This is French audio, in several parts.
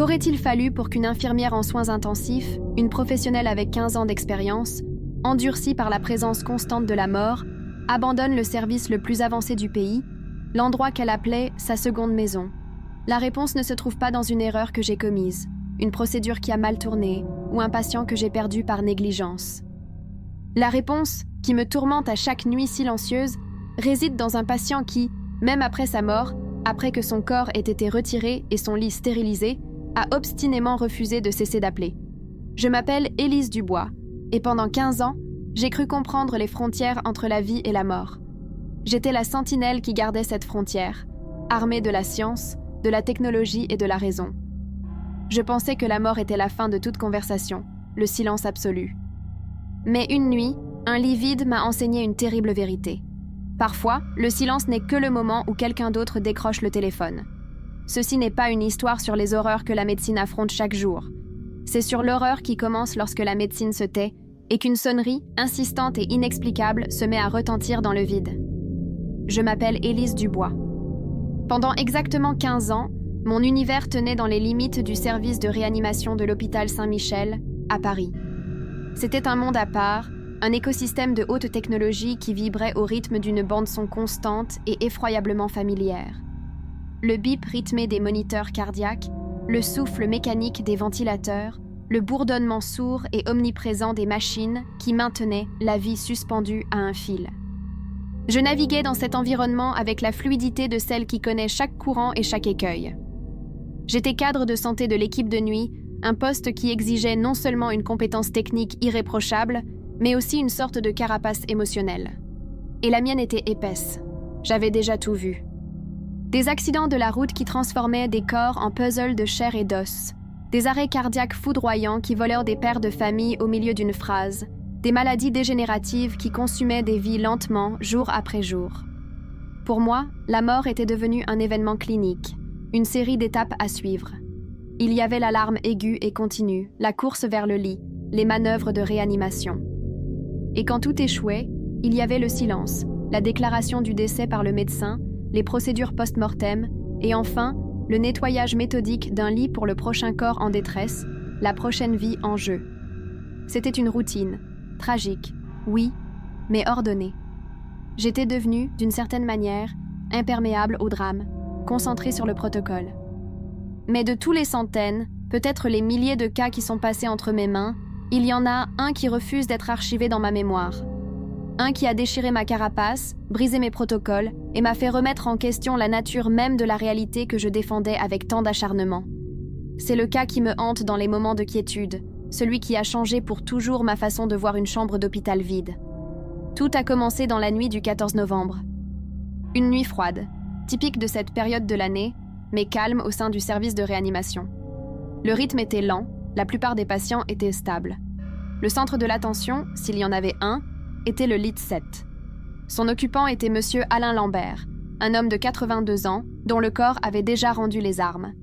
Qu'aurait-il fallu pour qu'une infirmière en soins intensifs, une professionnelle avec 15 ans d'expérience, endurcie par la présence constante de la mort, abandonne le service le plus avancé du pays, l'endroit qu'elle appelait sa seconde maison? La réponse ne se trouve pas dans une erreur que j'ai commise, une procédure qui a mal tourné ou un patient que j'ai perdu par négligence. La réponse, qui me tourmente à chaque nuit silencieuse, réside dans un patient qui, même après sa mort, après que son corps ait été retiré et son lit stérilisé, a obstinément refusé de cesser d'appeler. Je m'appelle Élise Dubois, et pendant 15 ans, j'ai cru comprendre les frontières entre la vie et la mort. J'étais la sentinelle qui gardait cette frontière, armée de la science, de la technologie et de la raison. Je pensais que la mort était la fin de toute conversation, le silence absolu. Mais une nuit, un lit vide m'a enseigné une terrible vérité. Parfois, le silence n'est que le moment où quelqu'un d'autre décroche le téléphone. Ceci n'est pas une histoire sur les horreurs que la médecine affronte chaque jour. C'est sur l'horreur qui commence lorsque la médecine se tait et qu'une sonnerie, insistante et inexplicable, se met à retentir dans le vide. Je m'appelle Élise Dubois. Pendant exactement 15 ans, mon univers tenait dans les limites du service de réanimation de l'hôpital Saint-Michel, à Paris. C'était un monde à part, un écosystème de haute technologie qui vibrait au rythme d'une bande-son constante et effroyablement familière. Le bip rythmé des moniteurs cardiaques, le souffle mécanique des ventilateurs, le bourdonnement sourd et omniprésent des machines qui maintenaient la vie suspendue à un fil. Je naviguais dans cet environnement avec la fluidité de celle qui connaît chaque courant et chaque écueil. J'étais cadre de santé de l'équipe de nuit, un poste qui exigeait non seulement une compétence technique irréprochable, mais aussi une sorte de carapace émotionnelle. Et la mienne était épaisse. J'avais déjà tout vu. Des accidents de la route qui transformaient des corps en puzzles de chair et d'os, des arrêts cardiaques foudroyants qui volèrent des pères de famille au milieu d'une phrase, des maladies dégénératives qui consumaient des vies lentement, jour après jour. Pour moi, la mort était devenue un événement clinique, une série d'étapes à suivre. Il y avait l'alarme aiguë et continue, la course vers le lit, les manœuvres de réanimation. Et quand tout échouait, il y avait le silence, la déclaration du décès par le médecin, les procédures post-mortem, et enfin, le nettoyage méthodique d'un lit pour le prochain corps en détresse, la prochaine vie en jeu. C'était une routine, tragique, oui, mais ordonnée. J'étais devenue, d'une certaine manière, imperméable au drame, concentrée sur le protocole. Mais de tous les centaines, peut-être les milliers de cas qui sont passés entre mes mains, il y en a un qui refuse d'être archivé dans ma mémoire. Un qui a déchiré ma carapace, brisé mes protocoles et m'a fait remettre en question la nature même de la réalité que je défendais avec tant d'acharnement. C'est le cas qui me hante dans les moments de quiétude, celui qui a changé pour toujours ma façon de voir une chambre d'hôpital vide. Tout a commencé dans la nuit du 14 novembre. Une nuit froide, typique de cette période de l'année, mais calme au sein du service de réanimation. Le rythme était lent, la plupart des patients étaient stables. Le centre de l'attention, s'il y en avait un, était le lit 7. Son occupant était M. Alain Lambert, un homme de 82 ans dont le corps avait déjà rendu les armes.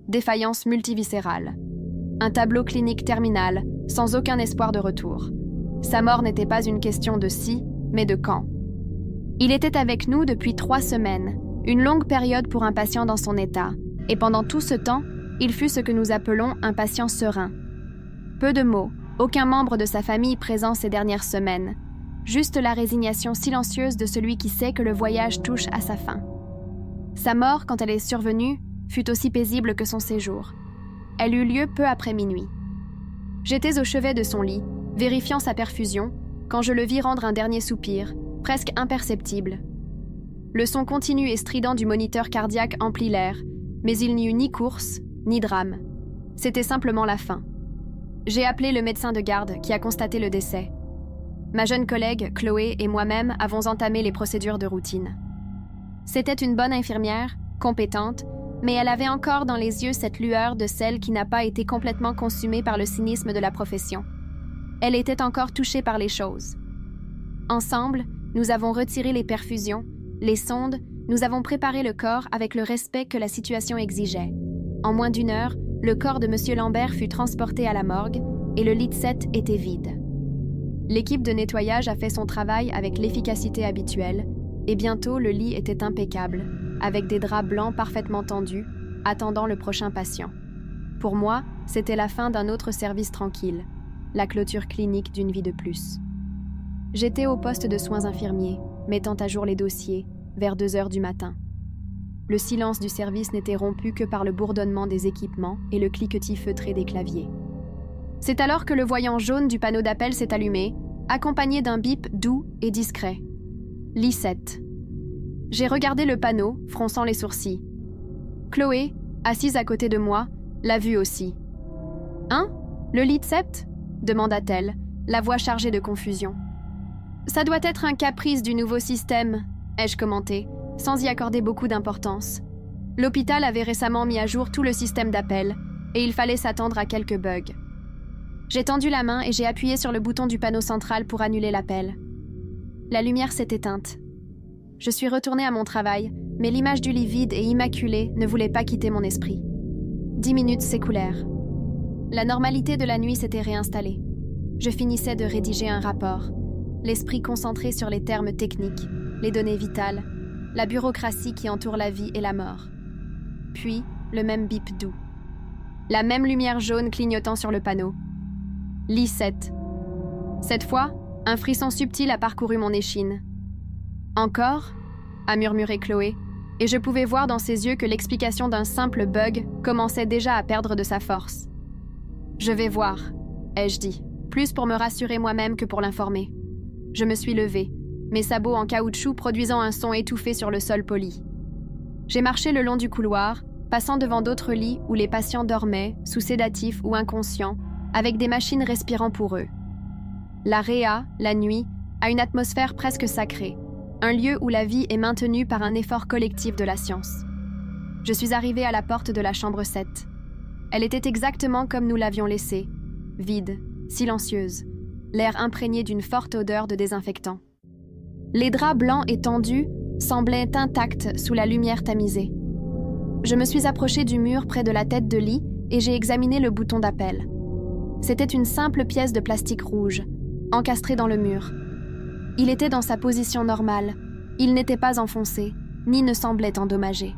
Défaillance multiviscérale. Un tableau clinique terminal, sans aucun espoir de retour. Sa mort n'était pas une question de si, mais de quand. Il était avec nous depuis 3 semaines, une longue période pour un patient dans son état, et pendant tout ce temps, il fut ce que nous appelons un patient serein. Peu de mots, aucun membre de sa famille présent ces dernières semaines, juste la résignation silencieuse de celui qui sait que le voyage touche à sa fin. Sa mort, quand elle est survenue, fut aussi paisible que son séjour. Elle eut lieu peu après minuit. J'étais au chevet de son lit, vérifiant sa perfusion, quand je le vis rendre un dernier soupir, presque imperceptible. Le son continu et strident du moniteur cardiaque emplit l'air, mais il n'y eut ni course, ni drame. C'était simplement la fin. J'ai appelé le médecin de garde qui a constaté le décès. Ma jeune collègue, Chloé, et moi-même avons entamé les procédures de routine. C'était une bonne infirmière, compétente, mais elle avait encore dans les yeux cette lueur de celle qui n'a pas été complètement consumée par le cynisme de la profession. Elle était encore touchée par les choses. Ensemble, nous avons retiré les perfusions, les sondes, nous avons préparé le corps avec le respect que la situation exigeait. En moins d'1 heure, le corps de M. Lambert fut transporté à la morgue et le lit 7 était vide. L'équipe de nettoyage a fait son travail avec l'efficacité habituelle et bientôt le lit était impeccable, avec des draps blancs parfaitement tendus, attendant le prochain patient. Pour moi, c'était la fin d'un autre service tranquille, la clôture clinique d'une vie de plus. J'étais au poste de soins infirmiers, mettant à jour les dossiers, vers 2 heures du matin. Le silence du service n'était rompu que par le bourdonnement des équipements et le cliquetis feutré des claviers. C'est alors que le voyant jaune du panneau d'appel s'est allumé, accompagné d'un bip doux et discret. Lit 7. J'ai regardé le panneau, fronçant les sourcils. Chloé, assise à côté de moi, l'a vu aussi. « Hein? Le lit 7 ?» demanda-t-elle, la voix chargée de confusion. « Ça doit être un caprice du nouveau système », ai-je commenté, sans y accorder beaucoup d'importance. L'hôpital avait récemment mis à jour tout le système d'appel, et il fallait s'attendre à quelques bugs. J'ai tendu la main et j'ai appuyé sur le bouton du panneau central pour annuler l'appel. La lumière s'est éteinte. Je suis retournée à mon travail, mais l'image du lit vide et immaculé ne voulait pas quitter mon esprit. 10 minutes s'écoulèrent. La normalité de la nuit s'était réinstallée. Je finissais de rédiger un rapport, l'esprit concentré sur les termes techniques, les données vitales, la bureaucratie qui entoure la vie et la mort. Puis, le même bip doux. La même lumière jaune clignotant sur le panneau. Lit 7. Cette fois, un frisson subtil a parcouru mon échine. « Encore ?» a murmuré Chloé, et je pouvais voir dans ses yeux que l'explication d'un simple bug commençait déjà à perdre de sa force. « Je vais voir », ai-je dit, plus pour me rassurer moi-même que pour l'informer. Je me suis levée, mes sabots en caoutchouc produisant un son étouffé sur le sol poli. J'ai marché le long du couloir, passant devant d'autres lits où les patients dormaient, sous sédatifs ou inconscients, avec des machines respirant pour eux. La réa, la nuit, a une atmosphère presque sacrée, un lieu où la vie est maintenue par un effort collectif de la science. Je suis arrivée à la porte de la chambre 7. Elle était exactement comme nous l'avions laissée, vide, silencieuse, l'air imprégné d'une forte odeur de désinfectant. Les draps blancs et tendus semblaient intacts sous la lumière tamisée. Je me suis approchée du mur près de la tête de lit et j'ai examiné le bouton d'appel. C'était une simple pièce de plastique rouge, encastrée dans le mur. Il était dans sa position normale, il n'était pas enfoncé, ni ne semblait endommagé.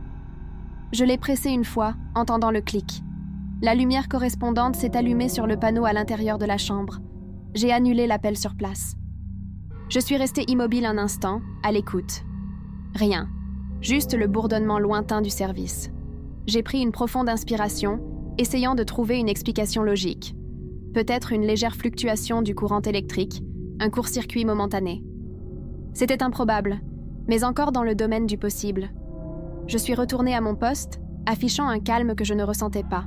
Je l'ai pressé une fois, entendant le clic. La lumière correspondante s'est allumée sur le panneau à l'intérieur de la chambre. J'ai annulé l'appel sur place. Je suis restée immobile un instant, à l'écoute. Rien, juste le bourdonnement lointain du service. J'ai pris une profonde inspiration, essayant de trouver une explication logique. Peut-être une légère fluctuation du courant électrique, un court-circuit momentané. C'était improbable, mais encore dans le domaine du possible. Je suis retournée à mon poste, affichant un calme que je ne ressentais pas.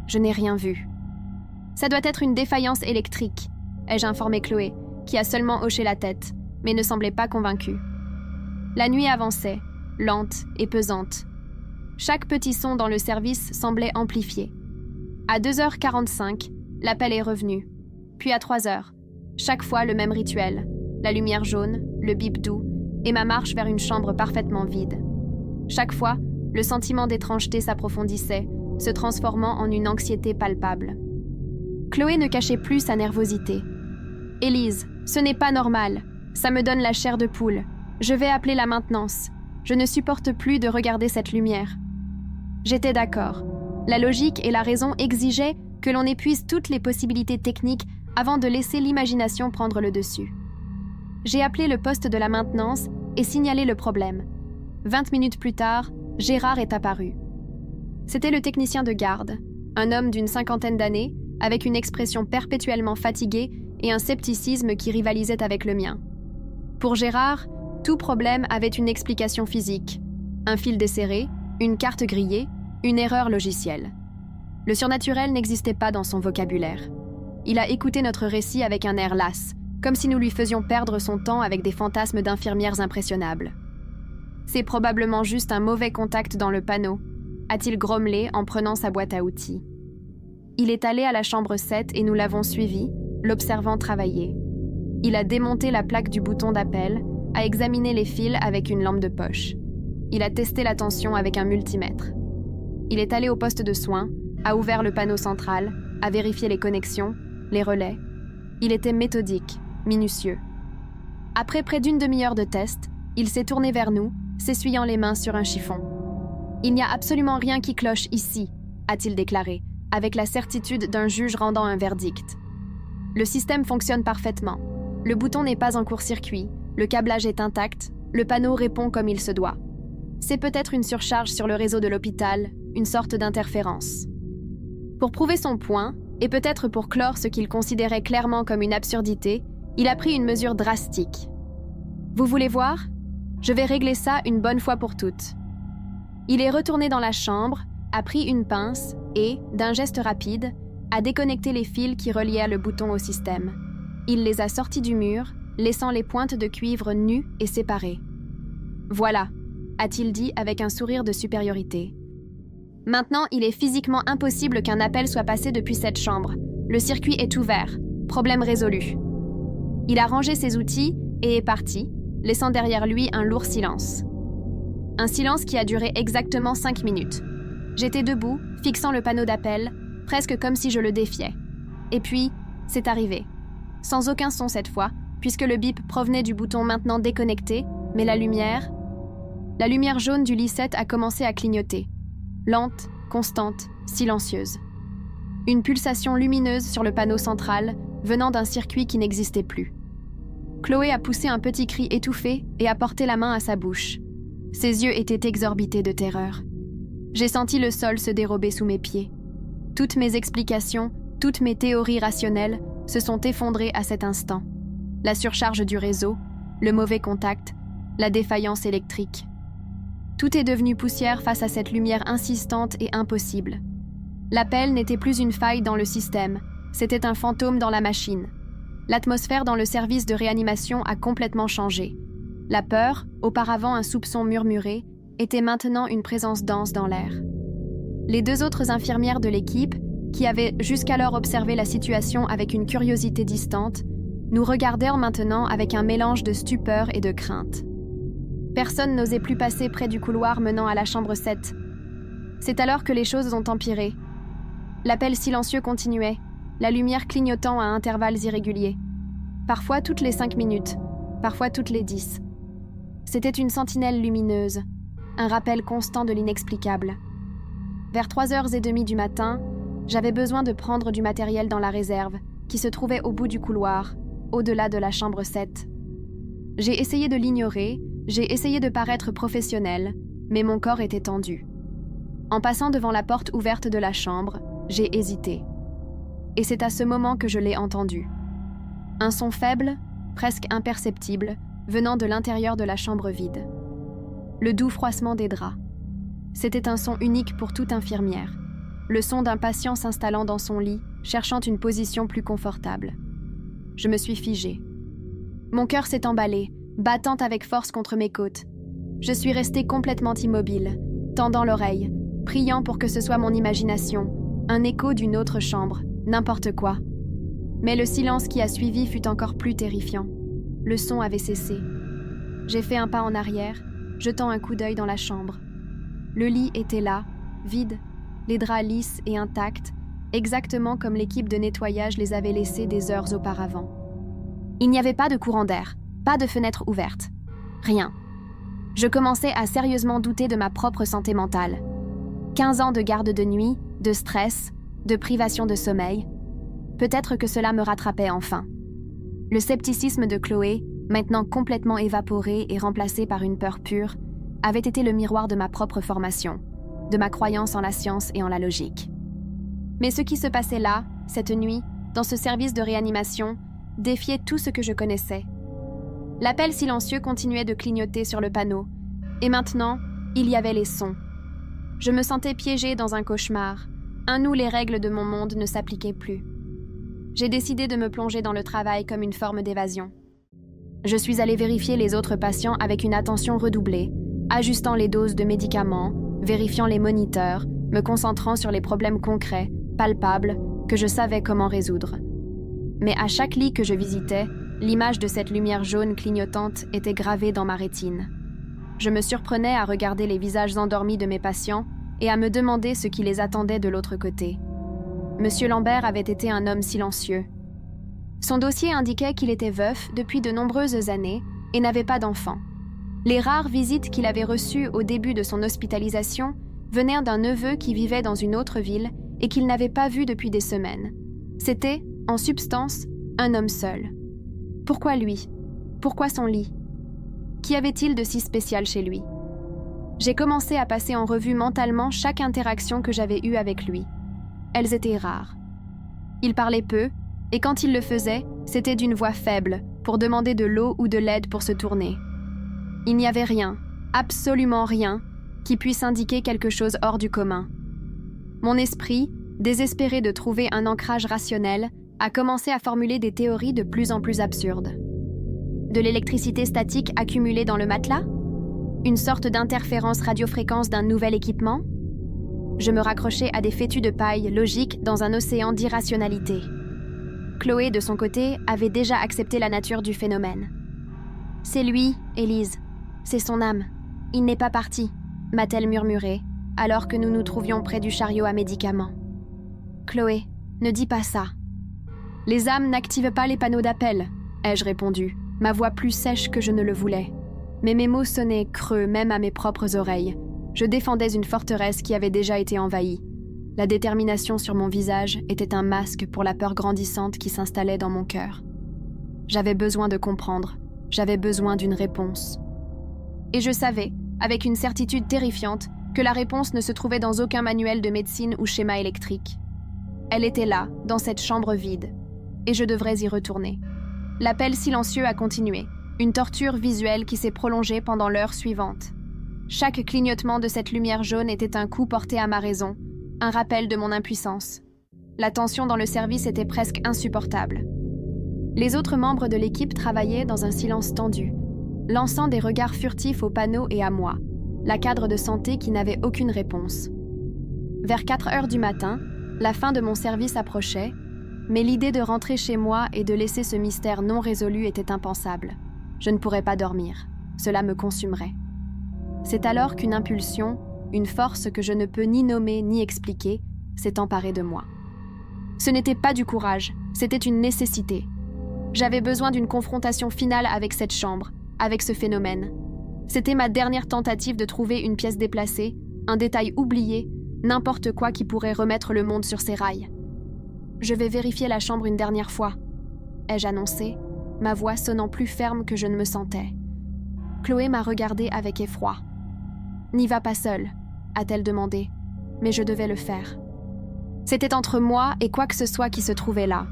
Je n'ai rien vu. Ça doit être une défaillance électrique, ai-je informé Chloé, qui a seulement hoché la tête, mais ne semblait pas convaincue. La nuit avançait, lente et pesante. Chaque petit son dans le service semblait amplifié. À 2h45, l'appel est revenu. Puis à 3h, chaque fois le même rituel, la lumière jaune, le bip doux, et ma marche vers une chambre parfaitement vide. Chaque fois, le sentiment d'étrangeté s'approfondissait, se transformant en une anxiété palpable. Chloé ne cachait plus sa nervosité. « Élise, ce n'est pas normal. Ça me donne la chair de poule. Je vais appeler la maintenance. Je ne supporte plus de regarder cette lumière. » J'étais d'accord. La logique et la raison exigeaient que l'on épuise toutes les possibilités techniques avant de laisser l'imagination prendre le dessus. J'ai appelé le poste de la maintenance et signalé le problème. 20 minutes plus tard, Gérard est apparu. C'était le technicien de garde, un homme d'une 50aine d'années, avec une expression perpétuellement fatiguée et un scepticisme qui rivalisait avec le mien. Pour Gérard, tout problème avait une explication physique. Un fil desserré, une carte grillée, une erreur logicielle. Le surnaturel n'existait pas dans son vocabulaire. Il a écouté notre récit avec un air las, comme si nous lui faisions perdre son temps avec des fantasmes d'infirmières impressionnables. « C'est probablement juste un mauvais contact dans le panneau », a-t-il grommelé en prenant sa boîte à outils. Il est allé à la chambre 7 et nous l'avons suivi, l'observant travailler. Il a démonté la plaque du bouton d'appel, a examiné les fils avec une lampe de poche. Il a testé la tension avec un multimètre. Il est allé au poste de soins, a ouvert le panneau central, a vérifié les connexions, les relais. Il était méthodique, minutieux. Après près d'une demi-heure de test, il s'est tourné vers nous, s'essuyant les mains sur un chiffon. « Il n'y a absolument rien qui cloche ici », a-t-il déclaré, avec la certitude d'un juge rendant un verdict. Le système fonctionne parfaitement. Le bouton n'est pas en court-circuit, le câblage est intact, le panneau répond comme il se doit. C'est peut-être une surcharge sur le réseau de l'hôpital, une sorte d'interférence. Pour prouver son point, et peut-être pour clore ce qu'il considérait clairement comme une absurdité, il a pris une mesure drastique. Vous voulez voir? Je vais régler ça une bonne fois pour toutes. Il est retourné dans la chambre, a pris une pince et, d'un geste rapide, a déconnecté les fils qui reliaient le bouton au système. Il les a sortis du mur, laissant les pointes de cuivre nues et séparées. « Voilà », a-t-il dit avec un sourire de supériorité. « Maintenant, il est physiquement impossible qu'un appel soit passé depuis cette chambre. Le circuit est ouvert. Problème résolu. » Il a rangé ses outils et est parti, laissant derrière lui un lourd silence. Un silence qui a duré exactement 5 minutes. J'étais debout, fixant le panneau d'appel, presque comme si je le défiais. Et puis, c'est arrivé. Sans aucun son cette fois, puisque le bip provenait du bouton maintenant déconnecté, mais la lumière jaune du lit 7 a commencé à clignoter. Lente, constante, silencieuse. Une pulsation lumineuse sur le panneau central, venant d'un circuit qui n'existait plus. Chloé a poussé un petit cri étouffé et a porté la main à sa bouche. Ses yeux étaient exorbités de terreur. J'ai senti le sol se dérober sous mes pieds. Toutes mes explications, toutes mes théories rationnelles se sont effondrées à cet instant. La surcharge du réseau, le mauvais contact, la défaillance électrique. Tout est devenu poussière face à cette lumière insistante et impossible. L'appel n'était plus une faille dans le système, c'était un fantôme dans la machine. L'atmosphère dans le service de réanimation a complètement changé. La peur, auparavant un soupçon murmuré, était maintenant une présence dense dans l'air. Les 2 autres infirmières de l'équipe, qui avaient jusqu'alors observé la situation avec une curiosité distante, nous regardèrent maintenant avec un mélange de stupeur et de crainte. Personne n'osait plus passer près du couloir menant à la chambre 7. C'est alors que les choses ont empiré. L'appel silencieux continuait, la lumière clignotant à intervalles irréguliers. Parfois toutes les 5 minutes, parfois toutes les 10. C'était une sentinelle lumineuse, un rappel constant de l'inexplicable. Vers 3h30 du matin, j'avais besoin de prendre du matériel dans la réserve, qui se trouvait au bout du couloir, au-delà de la chambre 7. J'ai essayé de l'ignorer, j'ai essayé de paraître professionnelle, mais mon corps était tendu. En passant devant la porte ouverte de la chambre, j'ai hésité. Et c'est à ce moment que je l'ai entendu. Un son faible, presque imperceptible, venant de l'intérieur de la chambre vide. Le doux froissement des draps. C'était un son unique pour toute infirmière. Le son d'un patient s'installant dans son lit, cherchant une position plus confortable. Je me suis figée. Mon cœur s'est emballé, battant avec force contre mes côtes. Je suis restée complètement immobile, tendant l'oreille, priant pour que ce soit mon imagination, un écho d'une autre chambre, n'importe quoi. Mais le silence qui a suivi fut encore plus terrifiant. Le son avait cessé. J'ai fait un pas en arrière, jetant un coup d'œil dans la chambre. Le lit était là, vide, les draps lisses et intacts, exactement comme l'équipe de nettoyage les avait laissés des heures auparavant. Il n'y avait pas de courant d'air, pas de fenêtre ouverte. Rien. Je commençais à sérieusement douter de ma propre santé mentale. 15 ans de garde de nuit, de stress, de privation de sommeil. Peut-être que cela me rattrapait enfin. Le scepticisme de Chloé, maintenant complètement évaporé et remplacé par une peur pure, avait été le miroir de ma propre formation, de ma croyance en la science et en la logique. Mais ce qui se passait là, cette nuit, dans ce service de réanimation, défiait tout ce que je connaissais. L'appel silencieux continuait de clignoter sur le panneau, et maintenant, il y avait les sons. Je me sentais piégée dans un cauchemar, un où les règles de mon monde ne s'appliquaient plus. J'ai décidé de me plonger dans le travail comme une forme d'évasion. Je suis allée vérifier les autres patients avec une attention redoublée, ajustant les doses de médicaments, vérifiant les moniteurs, me concentrant sur les problèmes concrets, palpables, que je savais comment résoudre. Mais à chaque lit que je visitais, l'image de cette lumière jaune clignotante était gravée dans ma rétine. Je me surprenais à regarder les visages endormis de mes patients et à me demander ce qui les attendait de l'autre côté. Monsieur Lambert avait été un homme silencieux. Son dossier indiquait qu'il était veuf depuis de nombreuses années et n'avait pas d'enfant. Les rares visites qu'il avait reçues au début de son hospitalisation venaient d'un neveu qui vivait dans une autre ville et qu'il n'avait pas vu depuis des semaines. C'était, en substance, un homme seul. Pourquoi lui? Pourquoi son lit? Qu'y avait-il de si spécial chez lui? J'ai commencé à passer en revue mentalement chaque interaction que j'avais eue avec lui. Elles étaient rares. Il parlait peu, et quand il le faisait, c'était d'une voix faible, pour demander de l'eau ou de l'aide pour se tourner. Il n'y avait rien, absolument rien, qui puisse indiquer quelque chose hors du commun. Mon esprit, désespéré de trouver un ancrage rationnel, a commencé à formuler des théories de plus en plus absurdes. De l'électricité statique accumulée dans le matelas? Une sorte d'interférence radiofréquence d'un nouvel équipement? Je me raccrochais à des fétus de paille logiques dans un océan d'irrationalité. Chloé, de son côté, avait déjà accepté la nature du phénomène. « C'est lui, Élise. C'est son âme. Il n'est pas parti », m'a-t-elle murmuré, alors que nous nous trouvions près du chariot à médicaments. « Chloé, ne dis pas ça. »« Les âmes n'activent pas les panneaux d'appel », ai-je répondu, ma voix plus sèche que je ne le voulais. Mais mes mots sonnaient creux même à mes propres oreilles. Je défendais une forteresse qui avait déjà été envahie. La détermination sur mon visage était un masque pour la peur grandissante qui s'installait dans mon cœur. J'avais besoin de comprendre, j'avais besoin d'une réponse. Et je savais, avec une certitude terrifiante, que la réponse ne se trouvait dans aucun manuel de médecine ou schéma électrique. Elle était là, dans cette chambre vide, et je devrais y retourner. L'appel silencieux a continué, une torture visuelle qui s'est prolongée pendant l'heure suivante. Chaque clignotement de cette lumière jaune était un coup porté à ma raison, un rappel de mon impuissance. La tension dans le service était presque insupportable. Les autres membres de l'équipe travaillaient dans un silence tendu, lançant des regards furtifs aux panneaux et à moi, la cadre de santé qui n'avait aucune réponse. Vers 4 heures du matin, la fin de mon service approchait, mais l'idée de rentrer chez moi et de laisser ce mystère non résolu était impensable. Je ne pourrais pas dormir. Cela me consumerait. C'est alors qu'une impulsion, une force que je ne peux ni nommer ni expliquer, s'est emparée de moi. Ce n'était pas du courage, c'était une nécessité. J'avais besoin d'une confrontation finale avec cette chambre, avec ce phénomène. C'était ma dernière tentative de trouver une pièce déplacée, un détail oublié, n'importe quoi qui pourrait remettre le monde sur ses rails. « Je vais vérifier la chambre une dernière fois », ai-je annoncé, ma voix sonnant plus ferme que je ne me sentais. Chloé m'a regardée avec effroi. « N'y va pas seule », a-t-elle demandé, mais je devais le faire. C'était entre moi et quoi que ce soit qui se trouvait là.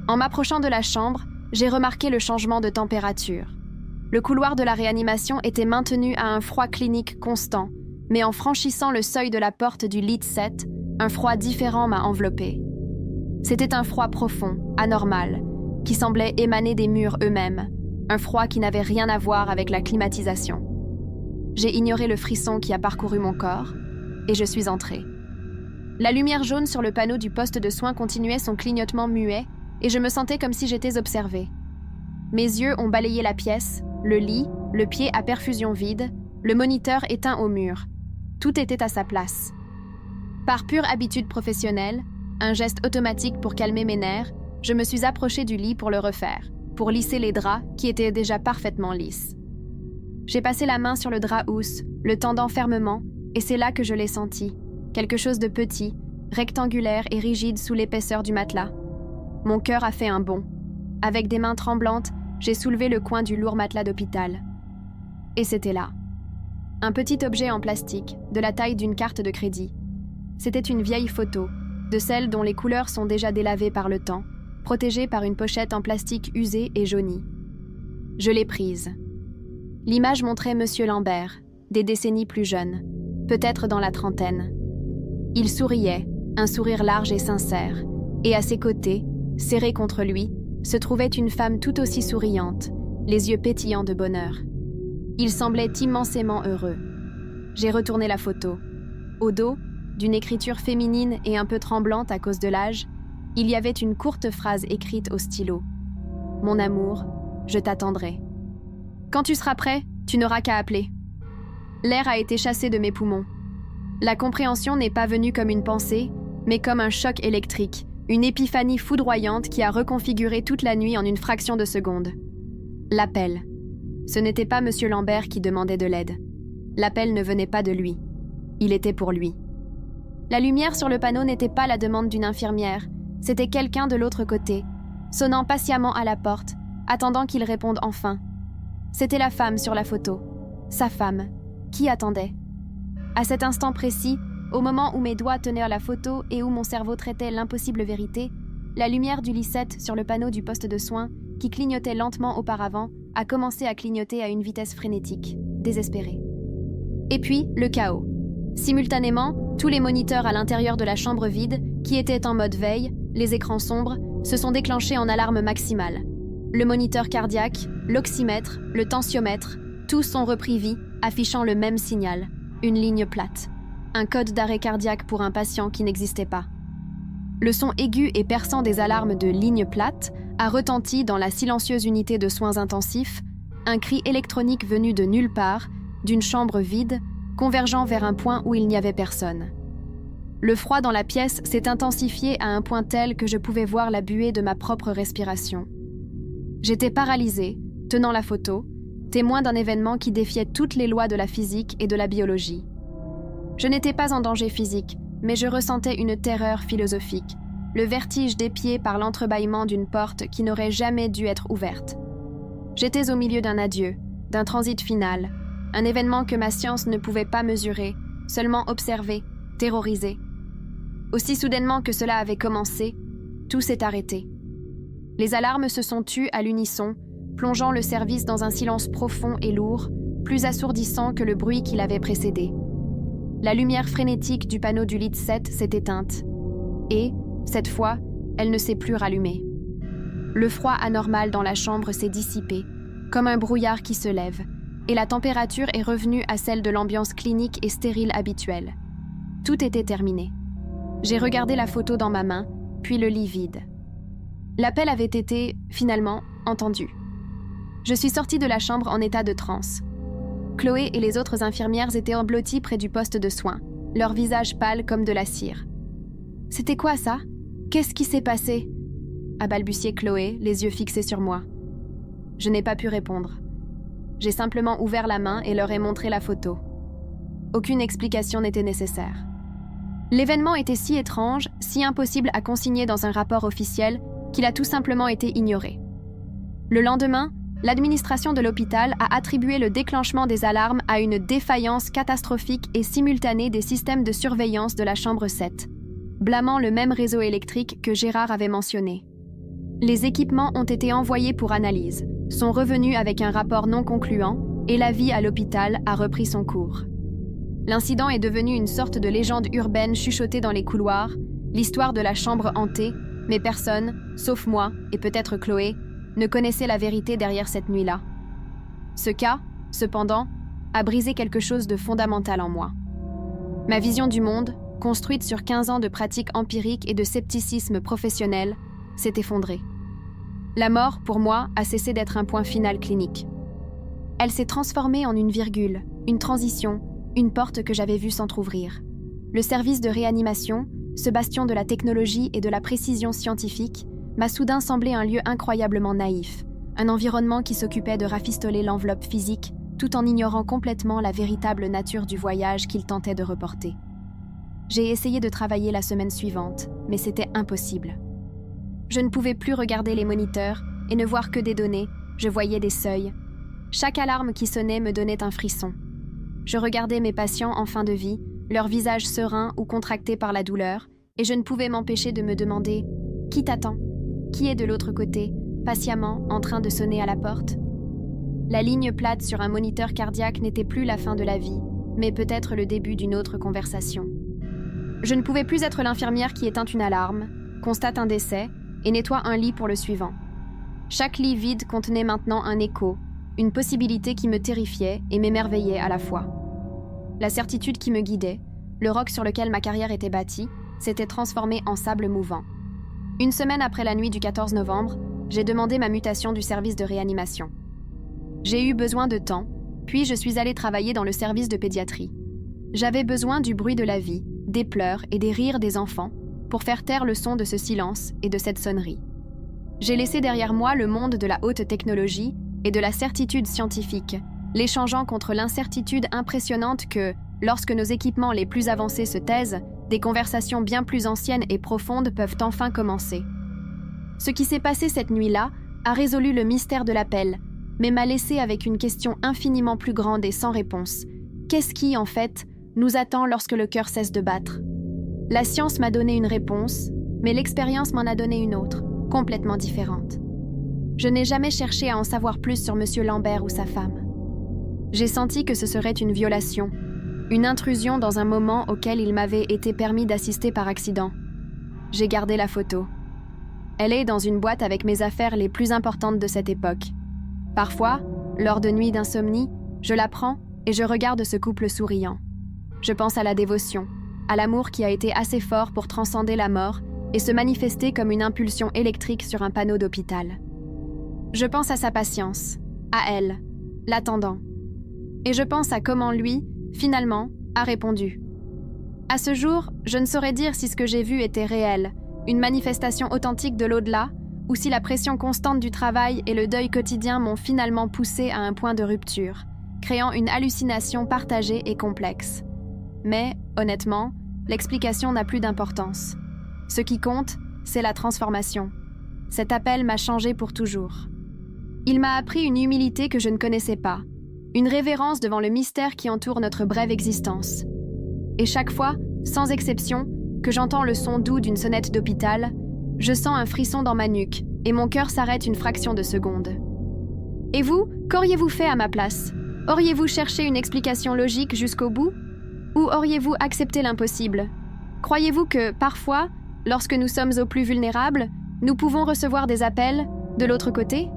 En m'approchant de la chambre, j'ai remarqué le changement de température. Le couloir de la réanimation était maintenu à un froid clinique constant, mais en franchissant le seuil de la porte du lit 7, un froid différent m'a enveloppé. C'était un froid profond, anormal, qui semblait émaner des murs eux-mêmes, un froid qui n'avait rien à voir avec la climatisation. J'ai ignoré le frisson qui a parcouru mon corps, et je suis entrée. La lumière jaune sur le panneau du poste de soins continuait son clignotement muet, et je me sentais comme si j'étais observée. Mes yeux ont balayé la pièce, le lit, le pied à perfusion vide, le moniteur éteint au mur. Tout était à sa place. Par pure habitude professionnelle, un geste automatique pour calmer mes nerfs, je me suis approchée du lit pour le refaire, pour lisser les draps qui étaient déjà parfaitement lisses. J'ai passé la main sur le drap housse, le tendant fermement, et c'est là que je l'ai senti, quelque chose de petit, rectangulaire et rigide sous l'épaisseur du matelas. Mon cœur a fait un bond. Avec des mains tremblantes, j'ai soulevé le coin du lourd matelas d'hôpital. Et c'était là. Un petit objet en plastique, de la taille d'une carte de crédit. C'était une vieille photo, de celles dont les couleurs sont déjà délavées par le temps, protégée par une pochette en plastique usée et jaunie. Je l'ai prise. L'image montrait Monsieur Lambert, des décennies plus jeune, peut-être dans la trentaine. Il souriait, un sourire large et sincère, et à ses côtés, serrée contre lui, se trouvait une femme tout aussi souriante, les yeux pétillants de bonheur. Il semblait immensément heureux. J'ai retourné la photo. Au dos, d'une écriture féminine et un peu tremblante à cause de l'âge, il y avait une courte phrase écrite au stylo. « Mon amour, je t'attendrai. Quand tu seras prêt, tu n'auras qu'à appeler. » L'air a été chassé de mes poumons. La compréhension n'est pas venue comme une pensée, mais comme un choc électrique, une épiphanie foudroyante qui a reconfiguré toute la nuit en une fraction de seconde. L'appel. Ce n'était pas Monsieur Lambert qui demandait de l'aide. L'appel ne venait pas de lui. Il était pour lui. La lumière sur le panneau n'était pas la demande d'une infirmière, c'était quelqu'un de l'autre côté, sonnant patiemment à la porte, attendant qu'il réponde enfin. C'était la femme sur la photo. Sa femme. Qui attendait? À cet instant précis, au moment où mes doigts tenaient à la photo et où mon cerveau traitait l'impossible vérité, la lumière du lit 7 sur le panneau du poste de soins, qui clignotait lentement auparavant, a commencé à clignoter à une vitesse frénétique, désespérée. Et puis, le chaos. Simultanément, tous les moniteurs à l'intérieur de la chambre vide, qui étaient en mode veille, les écrans sombres, se sont déclenchés en alarme maximale. Le moniteur cardiaque, l'oxymètre, le tensiomètre, tous sont repris vie, affichant le même signal, une ligne plate. Un code d'arrêt cardiaque pour un patient qui n'existait pas. Le son aigu et perçant des alarmes de ligne plate a retenti dans la silencieuse unité de soins intensifs, un cri électronique venu de nulle part, d'une chambre vide, convergeant vers un point où il n'y avait personne. Le froid dans la pièce s'est intensifié à un point tel que je pouvais voir la buée de ma propre respiration. J'étais paralysée, tenant la photo, témoin d'un événement qui défiait toutes les lois de la physique et de la biologie. Je n'étais pas en danger physique, mais je ressentais une terreur philosophique, le vertige d'épier par l'entrebâillement d'une porte qui n'aurait jamais dû être ouverte. J'étais au milieu d'un adieu, d'un transit final, un événement que ma science ne pouvait pas mesurer, seulement observer, terroriser. Aussi soudainement que cela avait commencé, tout s'est arrêté. Les alarmes se sont tues à l'unisson, plongeant le service dans un silence profond et lourd, plus assourdissant que le bruit qui l'avait précédé. La lumière frénétique du panneau du lit 7 s'est éteinte. Et, cette fois, elle ne s'est plus rallumée. Le froid anormal dans la chambre s'est dissipé, comme un brouillard qui se lève, et la température est revenue à celle de l'ambiance clinique et stérile habituelle. Tout était terminé. J'ai regardé la photo dans ma main, puis le lit vide. L'appel avait été, finalement, entendu. Je suis sortie de la chambre en état de transe. Chloé et les autres infirmières étaient blotties près du poste de soins, leurs visages pâles comme de la cire. « C'était quoi ça? Qu'est-ce qui s'est passé ?» a balbutié Chloé, les yeux fixés sur moi. Je n'ai pas pu répondre. J'ai simplement ouvert la main et leur ai montré la photo. Aucune explication n'était nécessaire. L'événement était si étrange, si impossible à consigner dans un rapport officiel, qu'il a tout simplement été ignoré. Le lendemain, l'administration de l'hôpital a attribué le déclenchement des alarmes à une défaillance catastrophique et simultanée des systèmes de surveillance de la chambre 7, blâmant le même réseau électrique que Gérard avait mentionné. Les équipements ont été envoyés pour analyse, sont revenus avec un rapport non concluant et la vie à l'hôpital a repris son cours. L'incident est devenu une sorte de légende urbaine chuchotée dans les couloirs, l'histoire de la chambre hantée, mais personne, sauf moi et peut-être Chloé, ne connaissait la vérité derrière cette nuit-là. Ce cas, cependant, a brisé quelque chose de fondamental en moi. Ma vision du monde, construite sur 15 ans de pratiques empiriques et de scepticisme professionnel, s'est effondrée. La mort, pour moi, a cessé d'être un point final clinique. Elle s'est transformée en une virgule, une transition, une porte que j'avais vue s'entr'ouvrir. Le service de réanimation, ce bastion de la technologie et de la précision scientifique, m'a soudain semblé un lieu incroyablement naïf, un environnement qui s'occupait de rafistoler l'enveloppe physique tout en ignorant complètement la véritable nature du voyage qu'il tentait de reporter. J'ai essayé de travailler la semaine suivante, mais c'était impossible. Je ne pouvais plus regarder les moniteurs et ne voir que des données, je voyais des seuils. Chaque alarme qui sonnait me donnait un frisson. Je regardais mes patients en fin de vie, leur visage serein ou contracté par la douleur, et je ne pouvais m'empêcher de me demander « Qui t'attend ? Qui est de l'autre côté, patiemment, en train de sonner à la porte ?» La ligne plate sur un moniteur cardiaque n'était plus la fin de la vie, mais peut-être le début d'une autre conversation. Je ne pouvais plus être l'infirmière qui éteint une alarme, constate un décès et nettoie un lit pour le suivant. Chaque lit vide contenait maintenant un écho, une possibilité qui me terrifiait et m'émerveillait à la fois. La certitude qui me guidait, le roc sur lequel ma carrière était bâtie, s'était transformé en sable mouvant. Une semaine après la nuit du 14 novembre, j'ai demandé ma mutation du service de réanimation. J'ai eu besoin de temps, puis je suis allée travailler dans le service de pédiatrie. J'avais besoin du bruit de la vie, des pleurs et des rires des enfants pour faire taire le son de ce silence et de cette sonnerie. J'ai laissé derrière moi le monde de la haute technologie et de la certitude scientifique, l'échangeant contre l'incertitude impressionnante que, lorsque nos équipements les plus avancés se taisent, des conversations bien plus anciennes et profondes peuvent enfin commencer. Ce qui s'est passé cette nuit-là a résolu le mystère de l'appel, mais m'a laissé avec une question infiniment plus grande et sans réponse. Qu'est-ce qui, en fait, nous attend lorsque le cœur cesse de battre? La science m'a donné une réponse, mais l'expérience m'en a donné une autre, complètement différente. Je n'ai jamais cherché à en savoir plus sur M. Lambert ou sa femme. J'ai senti que ce serait une violation, une intrusion dans un moment auquel il m'avait été permis d'assister par accident. J'ai gardé la photo. Elle est dans une boîte avec mes affaires les plus importantes de cette époque. Parfois, lors de nuits d'insomnie, je la prends et je regarde ce couple souriant. Je pense à la dévotion, à l'amour qui a été assez fort pour transcender la mort et se manifester comme une impulsion électrique sur un panneau d'hôpital. Je pense à sa patience, à elle, l'attendant. Et je pense à comment lui, finalement, a répondu. À ce jour, je ne saurais dire si ce que j'ai vu était réel, une manifestation authentique de l'au-delà, ou si la pression constante du travail et le deuil quotidien m'ont finalement poussé à un point de rupture, créant une hallucination partagée et complexe. Mais, honnêtement, l'explication n'a plus d'importance. Ce qui compte, c'est la transformation. Cet appel m'a changé pour toujours. Il m'a appris une humilité que je ne connaissais pas, une révérence devant le mystère qui entoure notre brève existence. Et chaque fois, sans exception, que j'entends le son doux d'une sonnette d'hôpital, je sens un frisson dans ma nuque et mon cœur s'arrête une fraction de seconde. Et vous, qu'auriez-vous fait à ma place? Auriez-vous cherché une explication logique jusqu'au bout? Ou auriez-vous accepté l'impossible? Croyez-vous que, parfois, lorsque nous sommes au plus vulnérables, nous pouvons recevoir des appels de l'autre côté?